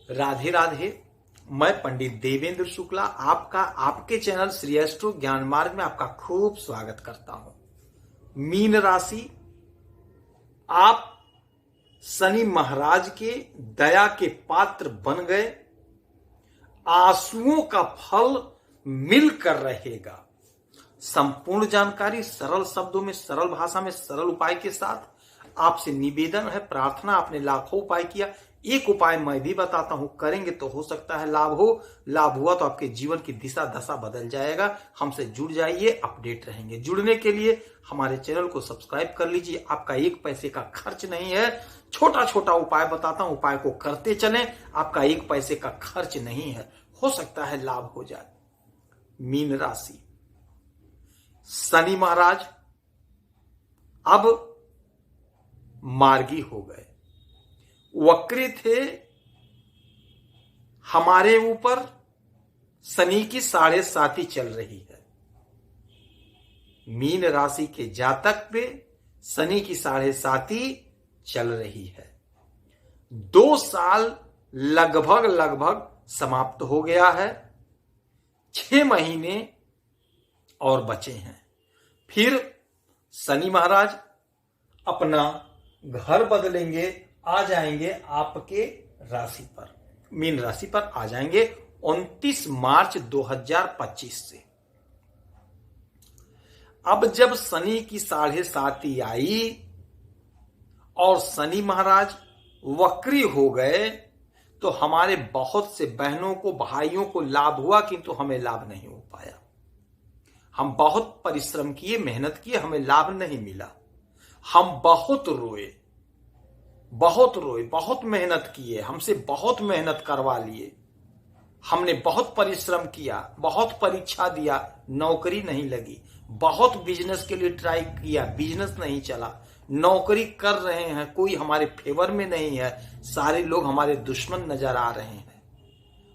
राधे राधे। मैं पंडित देवेंद्र शुक्ला आपका आपके चैनल श्री एस्ट्रो ज्ञान मार्ग में आपका खूब स्वागत करता हूं। मीन राशि, आप शनि महाराज के दया के पात्र बन गए। आंसुओं का फल मिलकर रहेगा। संपूर्ण जानकारी सरल शब्दों में, सरल भाषा में, सरल उपाय के साथ आपसे निवेदन है, प्रार्थना। आपने लाखों उपाय किया, एक उपाय मैं भी बताता हूं, करेंगे तो हो सकता है लाभ हो। लाभ हुआ तो आपके जीवन की दिशा दशा बदल जाएगा। हमसे जुड़ जाइए, अपडेट रहेंगे। जुड़ने के लिए हमारे चैनल को सब्सक्राइब कर लीजिए। आपका एक पैसे का खर्च नहीं है। छोटा छोटा उपाय बताता हूं, उपाय को करते चलें। आपका एक पैसे का खर्च नहीं है, हो सकता है लाभ हो जाए। मीन राशि, शनि महाराज अब मार्गी हो गए, वक्री थे। हमारे ऊपर शनि की 7.5 चल रही है। मीन राशि के जातक पे शनि की 7.5 चल रही है। 2 साल लगभग समाप्त हो गया है। 6 महीने और बचे हैं। फिर शनि महाराज अपना घर बदलेंगे, आ जाएंगे आपके राशि पर, मीन राशि पर आ जाएंगे 29 मार्च 2025 से। अब जब शनि की 7.5 आई और शनि महाराज वक्री हो गए तो हमारे बहुत से बहनों को, भाइयों को लाभ हुआ, किंतु हमें लाभ नहीं हो पाया। हम बहुत परिश्रम किए, मेहनत किए, हमें लाभ नहीं मिला। हम बहुत रोए, बहुत मेहनत किए, हमसे बहुत मेहनत करवा लिए। हमने बहुत परिश्रम किया, बहुत परीक्षा दिया, नौकरी नहीं लगी। बहुत बिजनेस के लिए ट्राई किया, बिजनेस नहीं चला। नौकरी कर रहे हैं, कोई हमारे फेवर में नहीं है। सारे लोग हमारे दुश्मन नजर आ रहे हैं।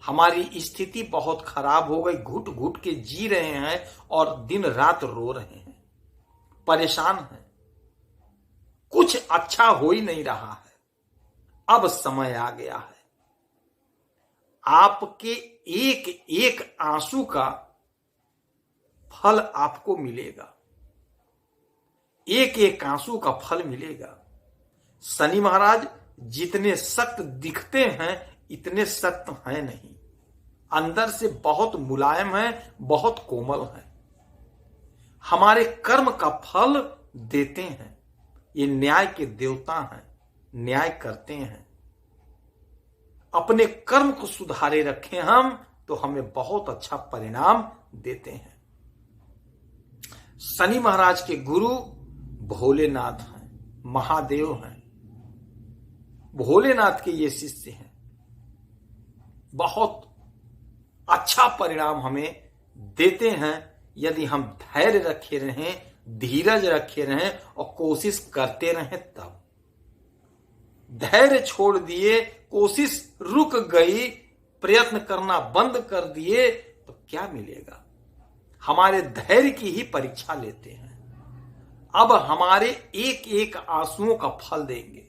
हमारी स्थिति बहुत खराब हो गई, घुट घुट के जी रहे हैं और दिन रात रो रहे हैं, परेशान हैं। कुछ अच्छा हो ही नहीं रहा है। अब समय आ गया है, आपके एक एक आंसू का फल आपको मिलेगा। एक एक आंसू का फल मिलेगा। शनि महाराज जितने सख्त दिखते हैं इतने सख्त हैं नहीं, अंदर से बहुत मुलायम हैं, बहुत कोमल हैं। हमारे कर्म का फल देते हैं। ये न्याय के देवता हैं, न्याय करते हैं। अपने कर्म को सुधारे रखें हम तो हमें बहुत अच्छा परिणाम देते हैं। शनि महाराज के गुरु भोलेनाथ हैं, महादेव हैं। भोलेनाथ के ये शिष्य हैं। बहुत अच्छा परिणाम हमें देते हैं यदि हम धैर्य रखे रहें, धीरज रखे रहें और कोशिश करते रहें। तब धैर्य छोड़ दिए, कोशिश रुक गई, प्रयत्न करना बंद कर दिए तो क्या मिलेगा? हमारे धैर्य की ही परीक्षा लेते हैं। अब हमारे एक एक आंसुओं का फल देंगे,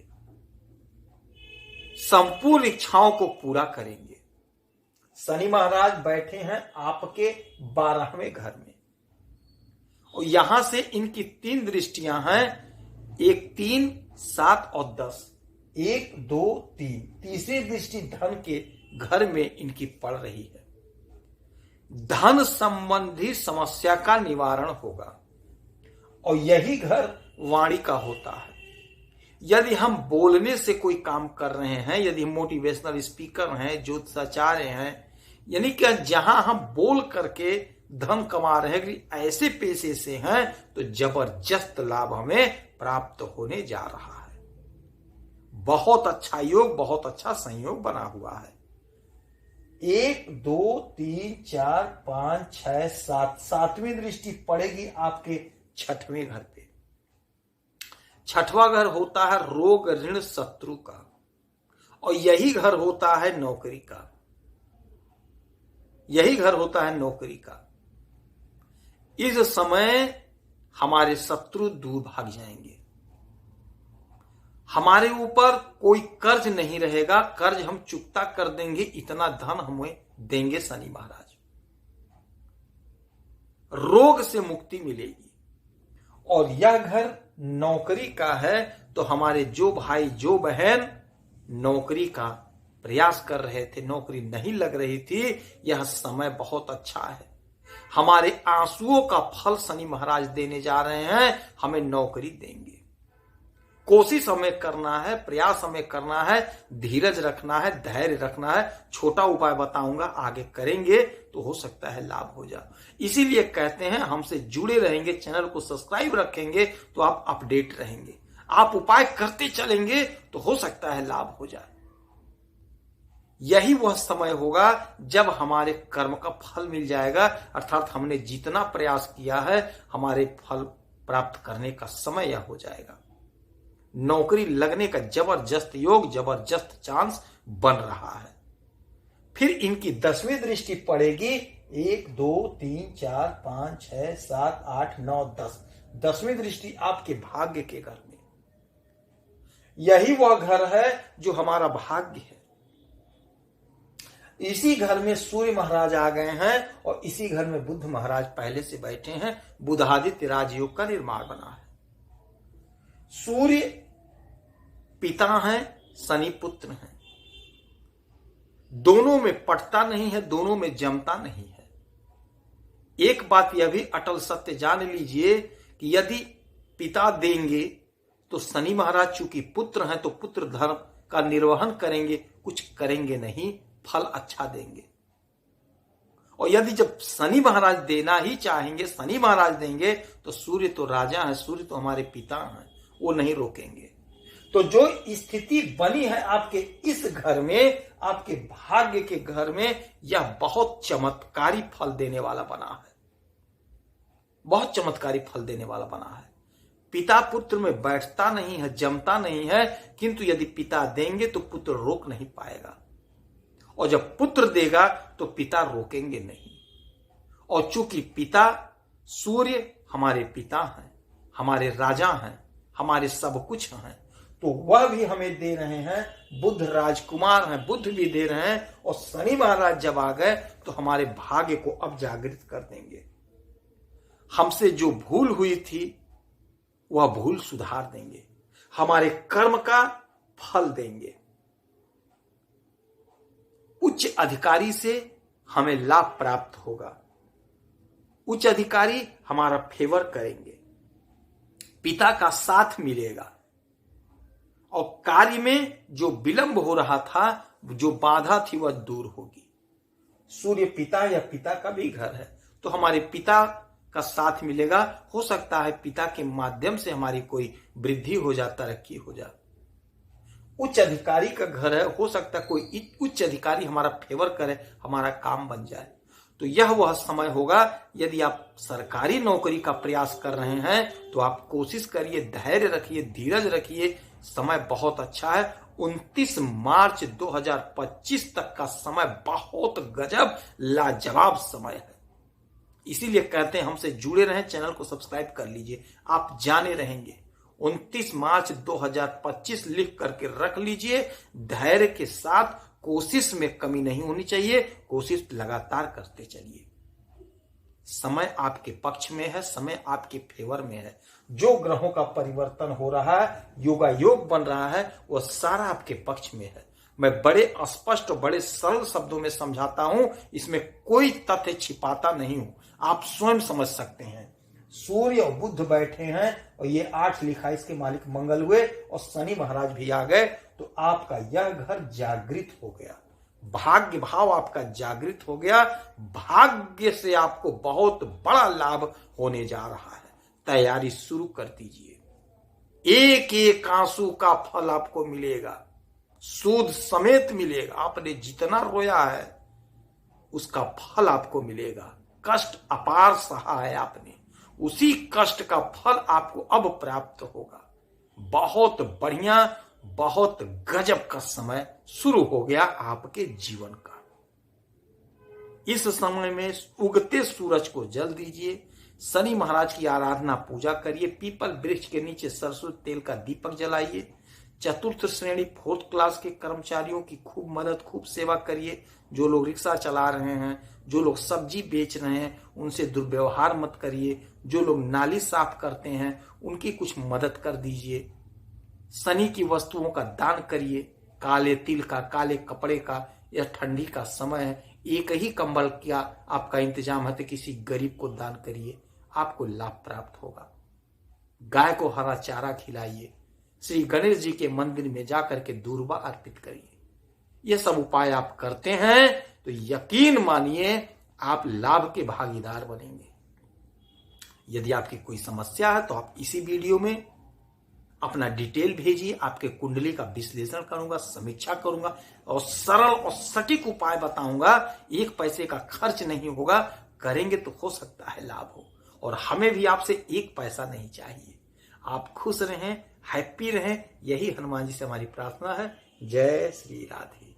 संपूर्ण इच्छाओं को पूरा करेंगे। शनि महाराज बैठे हैं आपके 12वें घर में और यहां से इनकी 3 दृष्टियां हैं। 1, 3, 7 और 10। 1, 2, 3। तीसरी दृष्टि धन के घर में इनकी पड़ रही है। धन संबंधी समस्या का निवारण होगा और यही घर वाणी का होता है। यदि हम बोलने से कोई काम कर रहे हैं, यदि मोटिवेशनल स्पीकर हैं, ज्योतिषाचार्य हैं, यानी कि जहां हम बोल करके धन कमा रहे हैं, ऐसे पेशे से हैं तो जबरदस्त लाभ हमें प्राप्त होने जा रहा है। बहुत अच्छा योग, बहुत अच्छा संयोग बना हुआ है। 1, 2, 3, 4, 5, 6, 7। 7वीं दृष्टि पड़ेगी आपके 6वें घर पे। 6वां घर होता है रोग ऋण शत्रु का और यही घर होता है नौकरी का। यही घर होता है नौकरी का। इस समय हमारे शत्रु दूर भाग जाएंगे। हमारे ऊपर कोई कर्ज नहीं रहेगा, कर्ज हम चुकता कर देंगे, इतना धन हमें देंगे शनि महाराज। रोग से मुक्ति मिलेगी। और यह घर नौकरी का है, तो हमारे जो भाई जो बहन नौकरी का प्रयास कर रहे थे, नौकरी नहीं लग रही थी, यह समय बहुत अच्छा है। हमारे आंसुओं का फल शनि महाराज देने जा रहे हैं, हमें नौकरी देंगे। कोशिश हमें करना है, प्रयास हमें करना है, धीरज रखना है, धैर्य रखना है। छोटा उपाय बताऊंगा, आगे करेंगे तो हो सकता है लाभ हो जाए। इसीलिए कहते हैं हमसे जुड़े रहेंगे, चैनल को सब्सक्राइब रखेंगे तो आप अपडेट रहेंगे। आप उपाय करते चलेंगे तो हो सकता है लाभ हो जाए। यही वह समय होगा जब हमारे कर्म का फल मिल जाएगा, अर्थात हमने जितना प्रयास किया है हमारे फल प्राप्त करने का समय यह हो जाएगा। नौकरी लगने का जबरदस्त योग, जबरदस्त चांस बन रहा है। फिर इनकी 10वीं दृष्टि पड़ेगी। 1 2 3 4 5 6 7 8 9 10, 10वीं दृष्टि आपके भाग्य के घर में। यही वह घर है जो हमारा भाग्य है। इसी घर में सूर्य महाराज आ गए हैं और इसी घर में बुध महाराज पहले से बैठे हैं। बुधादित्य राजयोग का निर्माण बना है। सूर्य पिता हैं, शनि पुत्र हैं। दोनों में पटता नहीं है, दोनों में जमता नहीं है। एक बात यह भी अटल सत्य जान लीजिए कि यदि पिता देंगे तो शनि महाराज चूंकि पुत्र हैं तो पुत्र धर्म का निर्वहन करेंगे, कुछ करेंगे नहीं, फल अच्छा देंगे। और यदि जब शनि महाराज देना ही चाहेंगे, शनि महाराज देंगे, तो सूर्य तो राजा है, सूर्य तो हमारे पिता हैं, वो नहीं रोकेंगे। तो जो स्थिति बनी है आपके इस घर में, आपके भाग्य के घर में, यह बहुत चमत्कारी फल देने वाला बना है। बहुत चमत्कारी फल देने वाला बना है। पिता पुत्र में बैठता नहीं है, जमता नहीं है, किंतु यदि पिता देंगे तो पुत्र रोक नहीं पाएगा, और जब पुत्र देगा तो पिता रोकेंगे नहीं। और चूंकि पिता सूर्य हमारे पिता हैं, हमारे राजा हैं, हमारे सब कुछ हैं, तो वह भी हमें दे रहे हैं। बुध राजकुमार हैं, बुध भी दे रहे हैं। और शनि महाराज जब आ गए तो हमारे भाग्य को अब जागृत कर देंगे। हमसे जो भूल हुई थी वह भूल सुधार देंगे, हमारे कर्म का फल देंगे। उच्च अधिकारी से हमें लाभ प्राप्त होगा। उच्च अधिकारी हमारा फेवर करेंगे, पिता का साथ मिलेगा, और कार्य में जो विलंब हो रहा था, जो बाधा थी, वह दूर होगी। सूर्य पिता या पिता का भी घर है, तो हमारे पिता का साथ मिलेगा। हो सकता है पिता के माध्यम से हमारी कोई वृद्धि हो जाए, तरक्की हो जाए। उच्च अधिकारी का घर है, हो सकता है कोई उच्च अधिकारी हमारा फेवर करे, हमारा काम बन जाए। तो यह वह समय होगा। यदि आप सरकारी नौकरी का प्रयास कर रहे हैं तो आप कोशिश करिए, धैर्य रखिए, धीरज रखिए। समय बहुत अच्छा है। 29 मार्च 2025 तक का समय बहुत गजब लाजवाब समय है। इसीलिए कहते हैं हमसे जुड़े रहें, चैनल को सब्सक्राइब कर लीजिए, आप जाने रहेंगे। 29 मार्च 2025 लिख करके रख लीजिए। धैर्य के साथ, कोशिश में कमी नहीं होनी चाहिए, कोशिश लगातार करते चलिए। समय आपके पक्ष में है, समय आपके फेवर में है। जो ग्रहों का परिवर्तन हो रहा है, योगा योग बन रहा है, वह सारा आपके पक्ष में है। मैं बड़े स्पष्ट, बड़े सरल शब्दों में समझाता हूं, इसमें कोई तथ्य छिपाता नहीं हूं, आप स्वयं समझ सकते हैं। सूर्य और बुध बैठे हैं और ये 8 लिखा, इसके मालिक मंगल हुए और शनि महाराज भी आ गए, तो आपका यह घर जागृत हो गया। भाग्य भाव आपका जागृत हो गया। भाग्य से आपको बहुत बड़ा लाभ होने जा रहा है। तैयारी शुरू कर दीजिए। एक एक आंसू का फल आपको मिलेगा, सूद समेत मिलेगा। आपने जितना रोया है उसका फल आपको मिलेगा। कष्ट अपार सहा है आपने, उसी कष्ट का फल आपको अब प्राप्त होगा। बहुत बढ़िया, बहुत गजब का समय शुरू हो गया आपके जीवन का। इस समय में उगते सूरज को जल दीजिए, शनि महाराज की आराधना पूजा करिए, पीपल वृक्ष के नीचे सरसों तेल का दीपक जलाइए, चतुर्थ श्रेणी 4th क्लास के कर्मचारियों की खूब मदद, खूब सेवा करिए। जो लोग रिक्शा चला रहे हैं, जो लोग सब्जी बेच रहे हैं, उनसे दुर्व्यवहार मत करिए। जो लोग नाली साफ करते हैं उनकी कुछ मदद कर दीजिए। शनि की वस्तुओं का दान करिए, काले तिल का, काले कपड़े का। यह ठंडी का समय है, एक ही कंबल का आपका इंतजाम है तो किसी गरीब को दान करिए, आपको लाभ प्राप्त होगा। गाय को हरा चारा खिलाइए। श्री गणेश जी के मंदिर में जाकर के दूर्वा अर्पित करिए। ये सब उपाय आप करते हैं तो यकीन मानिए आप लाभ के भागीदार बनेंगे। यदि आपकी कोई समस्या है तो आप इसी वीडियो में अपना डिटेल भेजिए, आपके कुंडली का विश्लेषण करूंगा, समीक्षा करूंगा और सरल और सटीक उपाय बताऊंगा। 1 पैसे का खर्च नहीं होगा, करेंगे तो हो सकता है लाभ हो। और हमें भी आपसे 1 पैसा नहीं चाहिए। आप खुश रहें, हैप्पी रहें, यही हनुमान जी से हमारी प्रार्थना है। जय श्री राधे।